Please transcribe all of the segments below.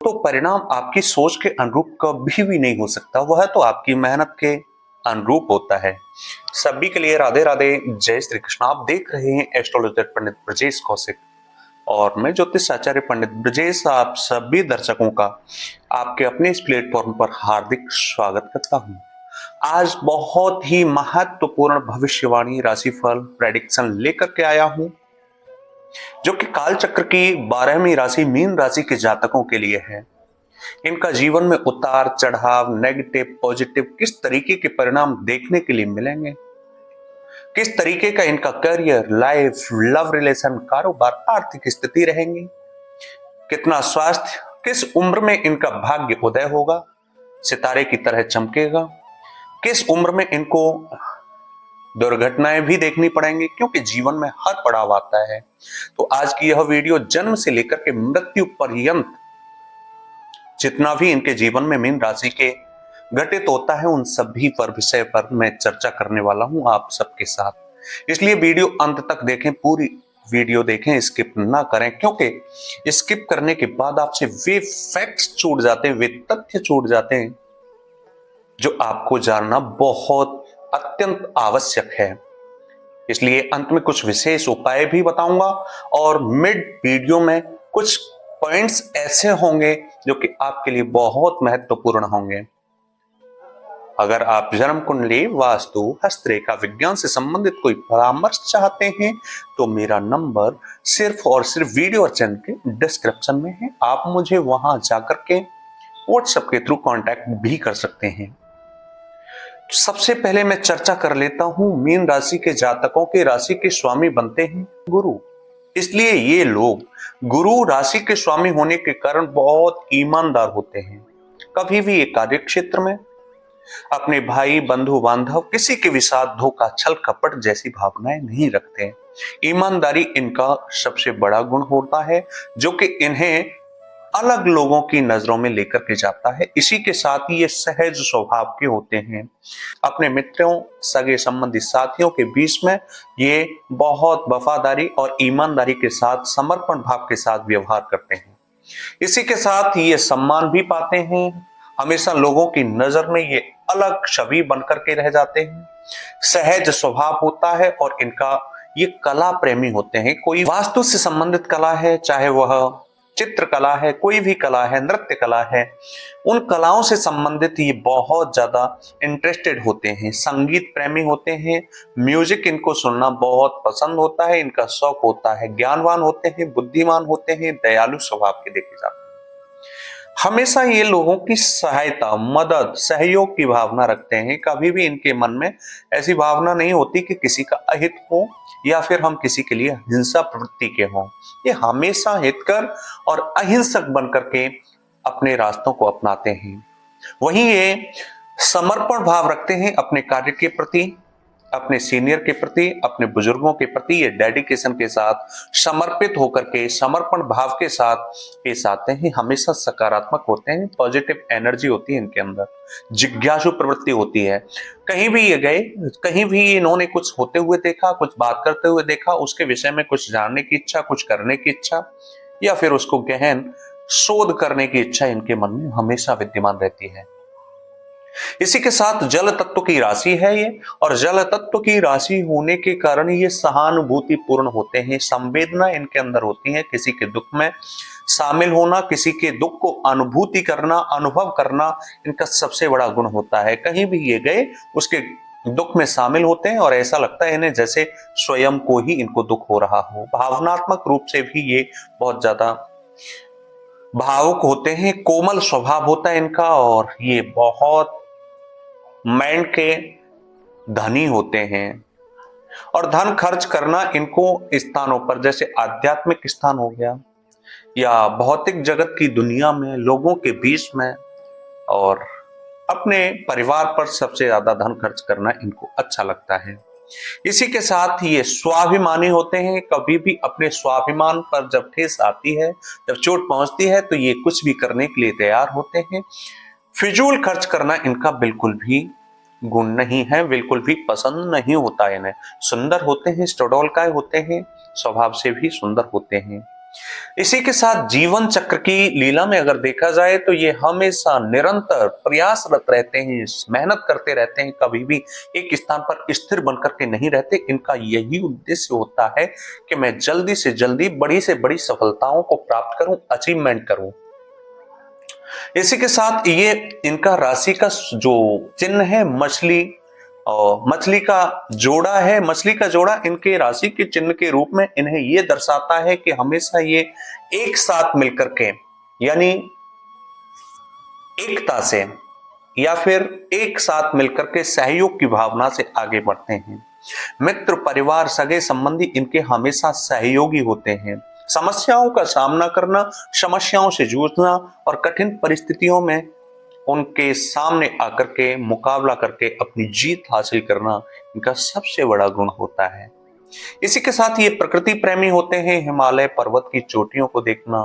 तो परिणाम आपकी सोच के अनुरूप कभी भी नहीं हो सकता, वह तो आपकी मेहनत के अनुरूप होता है। सभी के लिए राधे राधे, जय श्री कृष्ण। आप देख रहे हैं एस्ट्रोलॉजर पंडित ब्रजेश कौशिक और मैं ज्योतिष आचार्य पंडित ब्रजेश आप सभी दर्शकों का आपके अपने इस प्लेटफॉर्म पर हार्दिक स्वागत करता हूं। आज बहुत ही महत्वपूर्ण भविष्यवाणी राशिफल प्रेडिक्शन लेकर के आया हूं, जो कि काल चक्र की 12वीं राशि मीन राशि के जातकों के लिए है। इनका जीवन में उतार चढ़ाव, नेगेटिव पॉजिटिव किस तरीके के परिणाम देखने के लिए मिलेंगे, किस तरीके का इनका करियर, लाइफ, लव रिलेशन, कारोबार, आर्थिक स्थिति रहेंगी, कितना स्वास्थ्य, किस उम्र में इनका भाग्य उदय होगा, सितारे की तरह चमकेगा, किस उम्र में इनको दुर्घटनाएं भी देखनी पड़ेंगी, क्योंकि जीवन में हर पड़ाव आता है। तो आज की यह वीडियो जन्म से लेकर के मृत्यु पर्यंत जितना भी इनके जीवन में मीन राशि के घटित होता है, उन सभी पर विषय पर मैं चर्चा करने वाला हूं आप सबके साथ। इसलिए वीडियो अंत तक देखें, पूरी वीडियो देखें, स्किप ना करें, क्योंकि स्किप करने के बाद आपसे वे फैक्ट्स छूट जाते हैं, वे तथ्य छूट जाते हैं जो आपको जानना बहुत अत्यंत आवश्यक है। इसलिए अंत में कुछ विशेष उपाय भी बताऊंगा और मिड वीडियो में कुछ पॉइंट्स ऐसे होंगे जो कि आपके लिए बहुत महत्वपूर्ण होंगे। अगर आप जन्म कुंडली, वास्तु, हस्तरेखा विज्ञान से संबंधित कोई परामर्श चाहते हैं तो मेरा नंबर सिर्फ और सिर्फ वीडियो और चैनल के डिस्क्रिप्शन में है। आप मुझे वहां जाकर के व्हाट्सएप के थ्रू कांटेक्ट भी कर सकते हैं। सबसे पहले मैं चर्चा कर लेता हूं, मीन राशि के जातकों के राशि के स्वामी बनते हैं गुरु। इसलिए ये लोग गुरु राशि के स्वामी होने के कारण बहुत ईमानदार होते हैं। कभी भी ये कार्य क्षेत्र में अपने भाई, बंधु बांधव किसी के भी साथ धोखा, छल कपट जैसी भावनाएं नहीं रखते। ईमानदारी इनका सबसे बड़ा गुण होता है, जो कि इन्हें अलग लोगों की नजरों में लेकर के जाता है। इसी के साथ ही ये सहज स्वभाव के होते हैं। अपने मित्रों, सगे संबंधी, साथियों के बीच में ये बहुत वफादारी और ईमानदारी के साथ, समर्पण भाव के साथ व्यवहार करते हैं। इसी के साथ ये सम्मान भी पाते हैं। हमेशा लोगों की नजर में ये अलग छवि बनकर के रह जाते हैं। सहज स्वभाव होता है और इनका ये कला प्रेमी होते हैं। कोई वास्तु से संबंधित कला है, चाहे वह चित्रकला है, कोई भी कला है, नृत्य कला है, उन कलाओं से संबंधित ये बहुत ज्यादा इंटरेस्टेड होते हैं। संगीत प्रेमी होते हैं। म्यूजिक इनको सुनना बहुत पसंद होता है, इनका शौक होता है। ज्ञानवान होते हैं, बुद्धिमान होते हैं, दयालु स्वभाव के देखे जाते हैं। हमेशा ये लोगों की सहायता, मदद, सहयोग की भावना रखते हैं। कभी भी इनके मन में ऐसी भावना नहीं होती कि किसी का अहित हो या फिर हम किसी के लिए हिंसा प्रवृत्ति के हों। ये हमेशा हितकर और अहिंसक बनकर के अपने रास्तों को अपनाते हैं। वहीं ये समर्पण भाव रखते हैं अपने कार्य के प्रति, अपने सीनियर के प्रति, अपने बुजुर्गों के प्रति। ये डेडिकेशन के साथ, समर्पित होकर के, समर्पण भाव के साथ पेश आते हैं। हमेशा सकारात्मक होते हैं, पॉजिटिव एनर्जी होती है इनके अंदर, जिज्ञासु प्रवृत्ति होती है। कहीं भी ये गए, कहीं भी इन्होंने कुछ होते हुए देखा, कुछ बात करते हुए देखा, उसके विषय में कुछ जानने की इच्छा, कुछ करने की इच्छा या फिर उसको गहन शोध करने की इच्छा इनके मन में हमेशा विद्यमान रहती है। इसी के साथ जल तत्व की राशि है ये, और जल तत्व की राशि होने के कारण ये सहानुभूति पूर्ण होते हैं। संवेदना इनके अंदर होती है। किसी के दुख में शामिल होना, किसी के दुख को अनुभूति करना, अनुभव करना इनका सबसे बड़ा गुण होता है। कहीं भी ये गए उसके दुख में शामिल होते हैं और ऐसा लगता है इन्हें जैसे स्वयं को ही इनको दुख हो रहा हो। भावनात्मक रूप से भी ये बहुत ज्यादा भावुक होते हैं। कोमल स्वभाव होता है इनका और ये बहुत माइंड के धनी होते हैं। और धन खर्च करना इनको स्थानों पर, जैसे आध्यात्मिक स्थान हो गया या भौतिक जगत की दुनिया में, लोगों के बीच में और अपने परिवार पर सबसे ज्यादा धन खर्च करना इनको अच्छा लगता है। इसी के साथ ये स्वाभिमानी होते हैं। कभी भी अपने स्वाभिमान पर जब ठेस आती है, जब चोट पहुंचती है, तो ये कुछ भी करने के लिए तैयार होते हैं। फिजूल खर्च करना इनका बिल्कुल भी गुण नहीं है, बिल्कुल भी पसंद नहीं होता इन्हें। सुंदर होते हैं, स्टडोलकाय होते हैं, स्वभाव से भी सुंदर होते हैं। इसी के साथ जीवन चक्र की लीला में अगर देखा जाए तो ये हमेशा निरंतर प्रयासरत रहते हैं, मेहनत करते रहते हैं, कभी भी एक स्थान पर स्थिर बनकर के नहीं रहते। इनका यही उद्देश्य होता है कि मैं जल्दी से जल्दी बड़ी से बड़ी सफलताओं को प्राप्त करूं, अचीवमेंट करूं। इसी के साथ ये इनका राशि का जो चिन्ह है मछली, और मछली का जोड़ा है। मछली का जोड़ा इनके राशि के चिन्ह के रूप में इन्हें ये दर्शाता है कि हमेशा ये एक साथ मिलकर के, यानी एकता से या फिर एक साथ मिलकर के सहयोग की भावना से आगे बढ़ते हैं। मित्र, परिवार, सगे संबंधी इनके हमेशा सहयोगी होते हैं। समस्याओं का सामना करना, समस्याओं से जूझना और कठिन परिस्थितियों में उनके सामने आकर के मुकाबला करके अपनी जीत हासिल करना इनका सबसे बड़ा गुण होता है। इसी के साथ ये प्रकृति प्रेमी होते हैं। हिमालय पर्वत की चोटियों को देखना,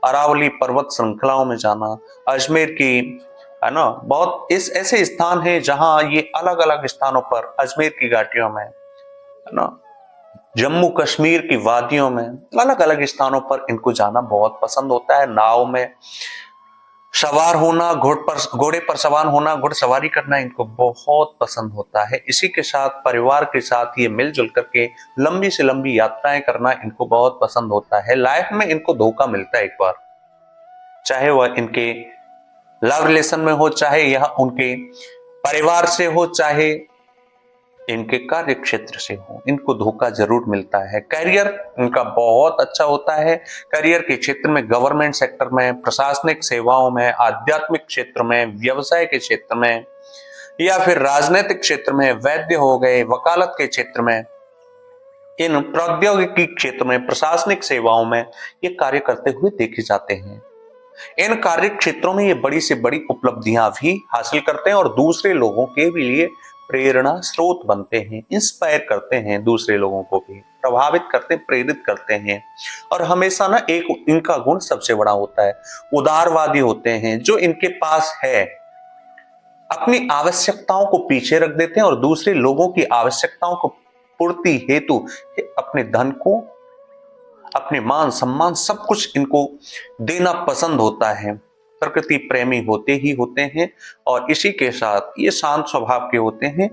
अरावली पर्वत श्रृंखलाओं में जाना, अजमेर की, है ना, बहुत इस ऐसे स्थान हैं जहां ये अलग अलग स्थानों पर, अजमेर की घाटियों में, है ना, जम्मू कश्मीर की वादियों में, अलग अलग स्थानों पर इनको जाना बहुत पसंद होता है। नाव में सवार होना, घोड़े पर सवार होना, घुड़सवारी करना इनको बहुत पसंद होता है। इसी के साथ परिवार के साथ ये मिलजुल करके लंबी से लंबी यात्राएं करना इनको बहुत पसंद होता है। लाइफ में इनको धोखा मिलता है एक बार, चाहे वह इनके लव रिलेशन में हो, चाहे यह उनके परिवार से हो, चाहे इनके कार्य क्षेत्र से हो, इनको धोखा जरूर मिलता है। करियर इनका बहुत अच्छा होता है। करियर के क्षेत्र में, गवर्नमेंट सेक्टर में, प्रशासनिक सेवाओं में, आध्यात्मिक क्षेत्र में, व्यवसाय के क्षेत्र में, या फिर राजनीतिक क्षेत्र में, वैद्य हो गए, वकालत के क्षेत्र में, इन प्रौद्योगिकी क्षेत्र में, प्रशासनिक सेवाओं में ये कार्य करते हुए देखे जाते हैं। इन कार्य क्षेत्रों में ये बड़ी से बड़ी उपलब्धियां भी हासिल करते हैं और दूसरे लोगों के भी लिए प्रेरणा स्रोत बनते हैं, इंस्पायर करते हैं, दूसरे लोगों को भी प्रभावित करते, प्रेरित करते हैं। और हमेशा ना एक इनका गुण सबसे बड़ा होता है, उदारवादी होते हैं। जो इनके पास है, अपनी आवश्यकताओं को पीछे रख देते हैं और दूसरे लोगों की आवश्यकताओं को पूर्ति हेतु अपने धन को, अपने मान सम्मान, सब कुछ इनको देना पसंद होता है। प्रकृति प्रेमी होते ही होते हैं और इसी के साथ ये शांत स्वभाव के होते हैं,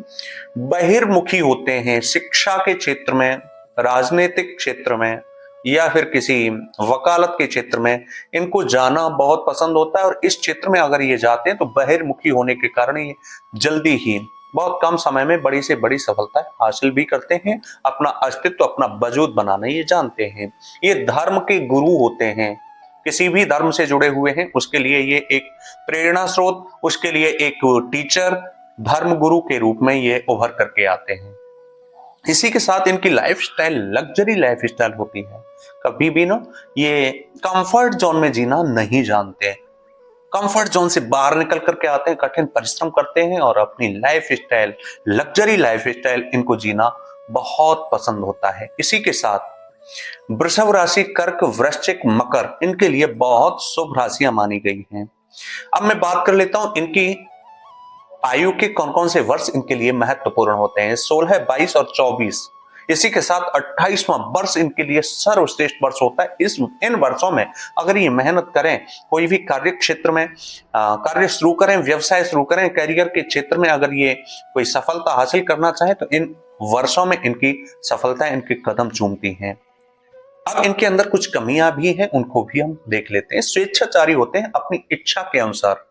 बहिर्मुखी होते हैं। शिक्षा के क्षेत्र में, राजनीतिक क्षेत्र में या फिर किसी वकालत के क्षेत्र में इनको जाना बहुत पसंद होता है और इस क्षेत्र में अगर ये जाते हैं तो बहिर्मुखी होने के कारण ये जल्दी ही, बहुत कम समय में बड़ी से बड़ी सफलता हासिल भी करते हैं। अपना अस्तित्व, अपना वजूद बनाना ये जानते हैं। ये धर्म के गुरु होते हैं, किसी भी धर्म से जुड़े हुए हैं उसके लिए ये एक प्रेरणा स्रोत, उसके लिए एक टीचर, धर्म गुरु के रूप में ये उभर करके आते हैं। इसी के साथ इनकी लाइफस्टाइल लग्जरी लाइफस्टाइल होती है। कभी भी ना ये कंफर्ट जोन में जीना नहीं जानते, कंफर्ट जोन से बाहर निकल करके आते हैं, कठिन परिश्रम करते हैं और अपनी life style, luxury life style इनको जीना बहुत पसंद होता है। इसी के साथ वृषभ राशि, कर्क, वृश्चिक, मकर इनके लिए बहुत शुभ राशियां मानी गई हैं। अब मैं बात कर लेता हूं इनकी आयु के कौन कौन से वर्ष इनके लिए महत्वपूर्ण होते हैं। 16, 22 और 24। इसी के साथ 28वां वर्ष इनके लिए सर्वश्रेष्ठ वर्ष होता है। इन वर्षों में अगर ये मेहनत करें, कोई भी कार्य क्षेत्र में कार्य शुरू करें, व्यवसाय शुरू करें, करियर के क्षेत्र में अगर ये कोई सफलता हासिल करना चाहे तो इन वर्षों में इनकी सफलता इनके कदम चूमती हैं। अब इनके अंदर कुछ कमियां भी हैं, उनको भी हम देख लेते हैं। स्वेच्छाचारी होते हैं, अपनी इच्छा के अनुसार,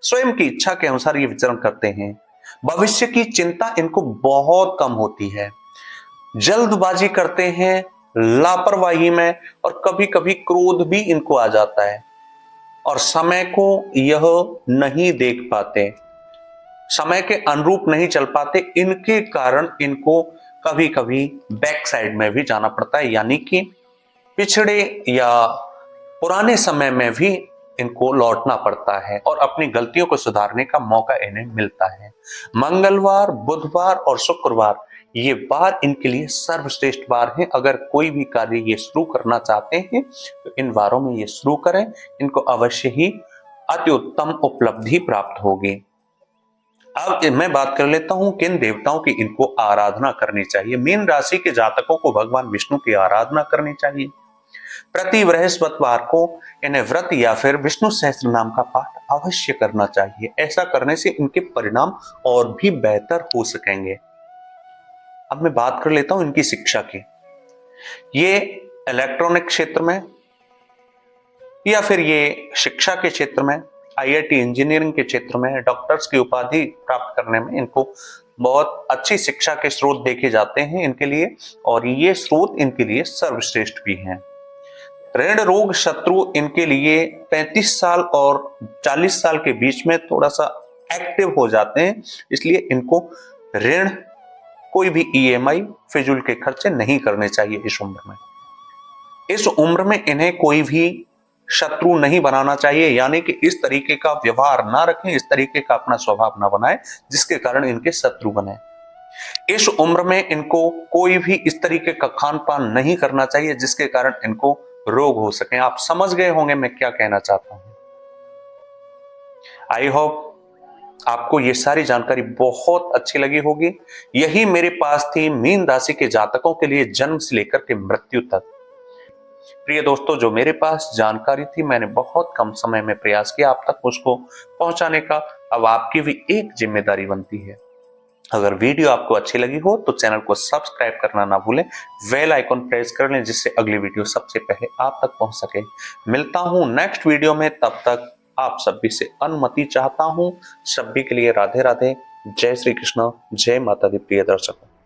स्वयं की इच्छा के अनुसार ये विचरण करते हैं। भविष्य की चिंता इनको बहुत कम होती है। जल्दबाजी करते हैं, लापरवाही में, और कभी कभी क्रोध भी इनको आ जाता है और समय को यह नहीं देख पाते, समय के अनुरूप नहीं चल पाते। इनके कारण इनको कभी कभी बैक साइड में भी जाना पड़ता है, यानी कि पिछड़े या पुराने समय में भी इनको लौटना पड़ता है और अपनी गलतियों को सुधारने का मौका इन्हें मिलता है। मंगलवार, बुधवार और शुक्रवार ये बार इनके लिए सर्वश्रेष्ठ बार हैं। अगर कोई भी कार्य ये शुरू करना चाहते हैं तो इन वारों में ये शुरू करें, इनको अवश्य ही अति उत्तम उपलब्धि प्राप्त होगी। अब मैं बात कर लेता हूं किन देवताओं की इनको आराधना करनी चाहिए। मीन राशि के जातकों को भगवान विष्णु की आराधना करनी चाहिए। प्रति बृहस्पतिवार को इन्हें व्रत या फिर विष्णु सहस्त्र नाम का पाठ अवश्य करना चाहिए। ऐसा करने से इनके परिणाम और भी बेहतर हो सकेंगे। अब मैं बात कर लेता हूं इनकी शिक्षा की। ये इलेक्ट्रॉनिक क्षेत्र में या फिर ये शिक्षा के क्षेत्र में, आईआईटी इंजीनियरिंग के क्षेत्र में डॉक्टर्स की उपाधि प्राप्त करने में इनको बहुत अच्छी शिक्षा के स्रोत देखे जाते हैं इनके लिए, और ये स्रोत इनके लिए सर्वश्रेष्ठ भी हैं। ऋण रोग शत्रु इनके लिए 35 साल और 40 साल के बीच में थोड़ा सा एक्टिव हो जाते हैं, इसलिए इनको ऋण, कोई भी ईएमआई, फिजूल के खर्चे नहीं करने चाहिए इस उम्र में। इस उम्र में इन्हें कोई भी शत्रु नहीं बनाना चाहिए, यानी कि इस तरीके का व्यवहार ना रखें, इस तरीके का अपना स्वभाव ना बनाएं जिसके कारण इनके शत्रु बने। इस उम्र में इनको कोई भी इस तरीके का खान पान नहीं करना चाहिए जिसके कारण इनको रोग हो सके। आप समझ गए होंगे मैं क्या कहना चाहता हूं। आई होप आपको ये सारी जानकारी बहुत अच्छी लगी होगी। यही मेरे पास थी मीन राशि के जातकों के लिए जन्म से लेकर के मृत्यु तक। प्रिय दोस्तों, जो मेरे पास जानकारी थी मैंने बहुत कम समय में प्रयास किया आप तक उसको पहुंचाने का। अब आपकी भी एक जिम्मेदारी बनती है। अगर वीडियो आपको अच्छी लगी हो तो चैनल को सब्सक्राइब करना ना भूलें, बेल आइकन प्रेस कर लें जिससे अगली वीडियो सबसे पहले आप तक पहुंच सके। मिलता हूं नेक्स्ट वीडियो में, तब तक आप सभी से अनुमति चाहता हूं। सभी के लिए राधे राधे, जय श्री कृष्ण, जय माता दी। प्रिय दर्शकों।